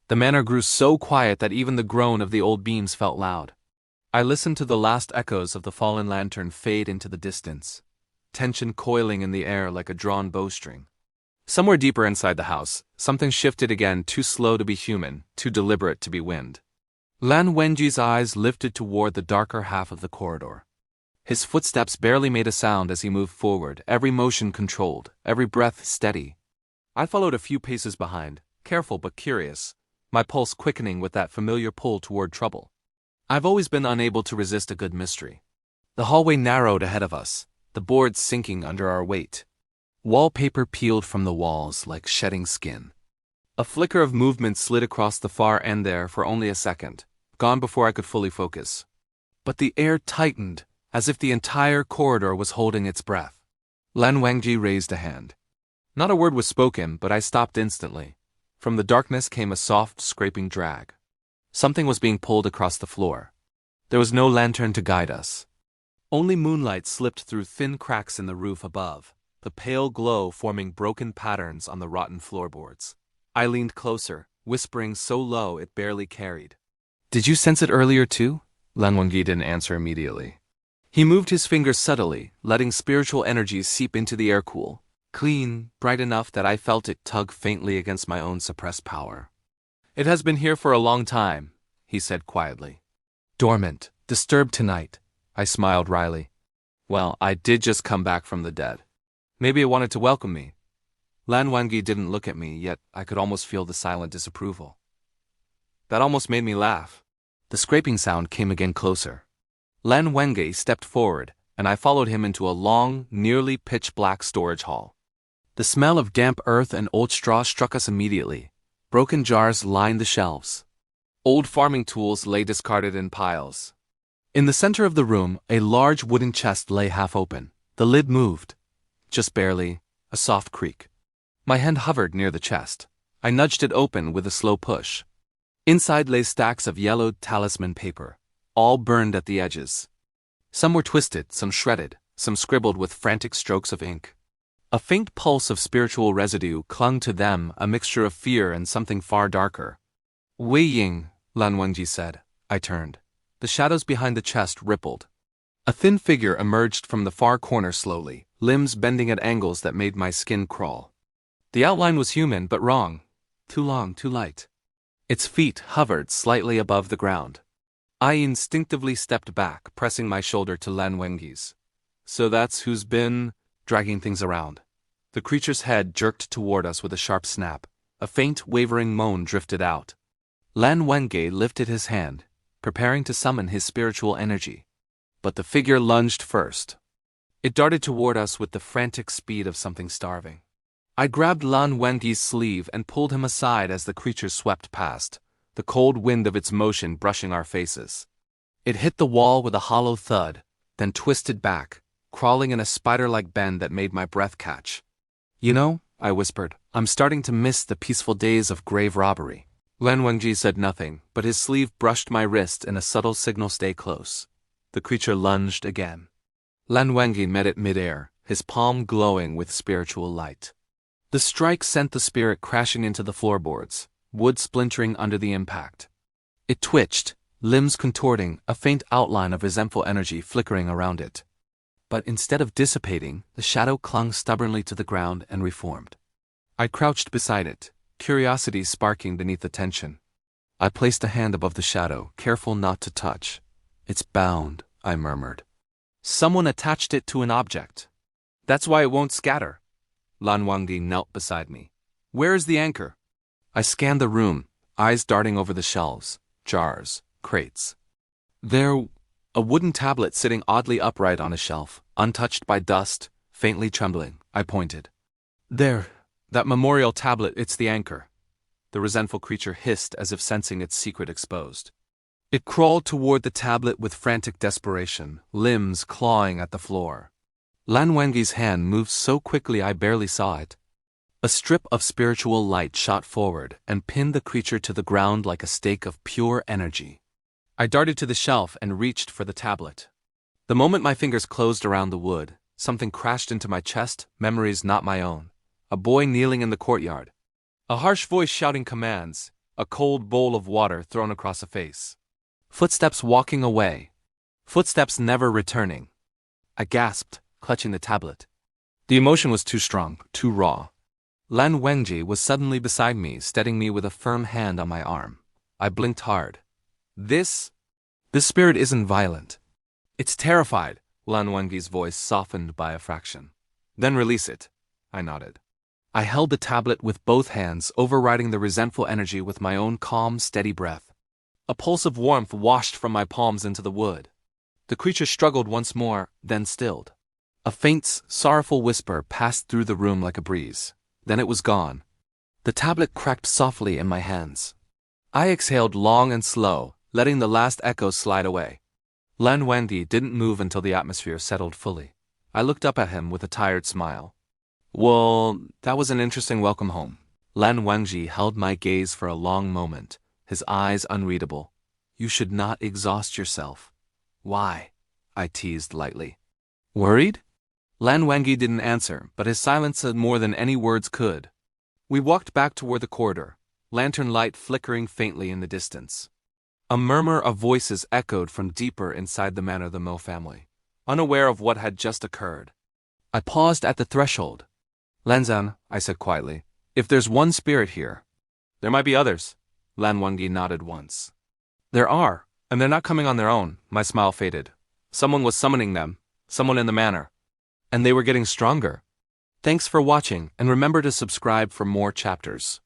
The manor grew so quiet that even the groan of the old beams felt loud. I listened to the last echoes of the fallen lantern fade into the distance, tension coiling in the air like a drawn bowstring. Somewhere deeper inside the house, something shifted again, too slow to be human, too deliberate to be wind. Wangji's eyes lifted toward the darker half of the corridor. His footsteps barely made a sound as he moved forward, every motion controlled, every breath steady. I followed a few paces behind, careful but curious, my pulse quickening with that familiar pull toward trouble. I've always been unable to resist a good mystery. The hallway narrowed ahead of us, the boards sinking under our weight. Wallpaper peeled from the walls like shedding skin. A flicker of movement slid across the far end there for only a second, gone before I could fully focus. But the air tightened, as if the entire corridor was holding its breath. Wangji raised a hand. Not a word was spoken, but I stopped instantly. From the darkness came a soft, scraping drag. Something was being pulled across the floor. There was no lantern to guide us. Only moonlight slipped through thin cracks in the roof above, the pale glow forming broken patterns on the rotten floorboards. I leaned closer, whispering so low it barely carried. "Did you sense it earlier too?" Wangji didn't answer immediately. He moved his fingers subtly, letting spiritual energies seep into the air-cool, clean, bright enough that I felt it tug faintly against my own suppressed power. "It has been here for a long time," he said quietly. "Dormant, disturbed tonight," I smiled wryly. "Well, I did just come back from the dead. Maybe it wanted to welcome me." Wangji didn't look at me, yet I could almost feel the silent disapproval. That almost made me laugh. The scraping sound came again closer. Wangji stepped forward, and I followed him into a long, nearly pitch-black storage hall. The smell of damp earth and old straw struck us immediately. Broken jars lined the shelves. Old farming tools lay discarded in piles. In the center of the room, a large wooden chest lay half open. The lid moved. Just barely, a soft creak. My hand hovered near the chest. I nudged it open with a slow push. Inside lay stacks of yellowed talisman paper, all burned at the edges. Some were twisted, some shredded, some scribbled with frantic strokes of ink. A faint pulse of spiritual residue clung to them, a mixture of fear and something far darker. "Wei Ying," Wangji said. I turned. The shadows behind the chest rippled. A thin figure emerged from the far corner slowly, limbs bending at angles that made my skin crawl. The outline was human, but wrong. Too long, too light. Its feet hovered slightly above the ground. I instinctively stepped back, pressing my shoulder to Wangji's. "So that's who's been dragging things around." The creature's head jerked toward us with a sharp snap. A faint, wavering moan drifted out. Wangji lifted his hand, preparing to summon his spiritual energy. But the figure lunged first. It darted toward us with the frantic speed of something starving. I grabbed Wangji's sleeve and pulled him aside as the creature swept past, the cold wind of its motion brushing our faces. It hit the wall with a hollow thud, then twisted back, crawling in a spider-like bend that made my breath catch. "You know," I whispered, "I'm starting to miss the peaceful days of grave robbery." Wangji said nothing, but his sleeve brushed my wrist in a subtle signal stay close. The creature lunged again. Wangji met it midair, his palm glowing with spiritual light. The strike sent the spirit crashing into the floorboards, wood splintering under the impact. It twitched, limbs contorting, a faint outline of resentful energy flickering around it. But instead of dissipating, the shadow clung stubbornly to the ground and reformed. I crouched beside it, curiosity sparking beneath the tension. I placed a hand above the shadow, careful not to touch. "It's bound," I murmured. "Someone attached it to an object. That's why it won't scatter." Wangji knelt beside me. "Where is the anchor?" I scanned the room, eyes darting over the shelves, jars, crates. There, a wooden tablet sitting oddly upright on a shelf, untouched by dust, faintly trembling. I pointed. "There, that memorial tablet, it's the anchor." The resentful creature hissed as if sensing its secret exposed. It crawled toward the tablet with frantic desperation, limbs clawing at the floor. Wangji's hand moved so quickly I barely saw it. A strip of spiritual light shot forward and pinned the creature to the ground like a stake of pure energy. I darted to the shelf and reached for the tablet. The moment my fingers closed around the wood, something crashed into my chest, memories not my own. A boy kneeling in the courtyard. A harsh voice shouting commands. A cold bowl of water thrown across a face. Footsteps walking away. Footsteps never returning. I gasped, clutching the tablet. The emotion was too strong, too raw. Wangji was suddenly beside me, steadying me with a firm hand on my arm. I blinked hard. This spirit isn't violent. It's terrified, Wangji's voice softened by a fraction. Then release it, I nodded. I held the tablet with both hands, overriding the resentful energy with my own calm, steady breath. A pulse of warmth washed from my palms into the wood. The creature struggled once more, then stilled. A faint, sorrowful whisper passed through the room like a breeze. Then it was gone. The tablet cracked softly in my hands. I exhaled long and slow, letting the last echo slide away. Wangji didn't move until the atmosphere settled fully. I looked up at him with a tired smile. Well, that was an interesting welcome home. Wangji held my gaze for a long moment, his eyes unreadable. You should not exhaust yourself. Why? I teased lightly. Worried? Wangji didn't answer, but his silence said more than any words could. We walked back toward the corridor, lantern light flickering faintly in the distance. A murmur of voices echoed from deeper inside the manor of the Mo family, unaware of what had just occurred. I paused at the threshold. Lanzan, I said quietly, if there's one spirit here, there might be others. Wangji nodded once. There are, and they're not coming on their own. My smile faded. Someone was summoning them, someone in the manor. And they were getting stronger. Thanks for watching, and remember to subscribe for more chapters.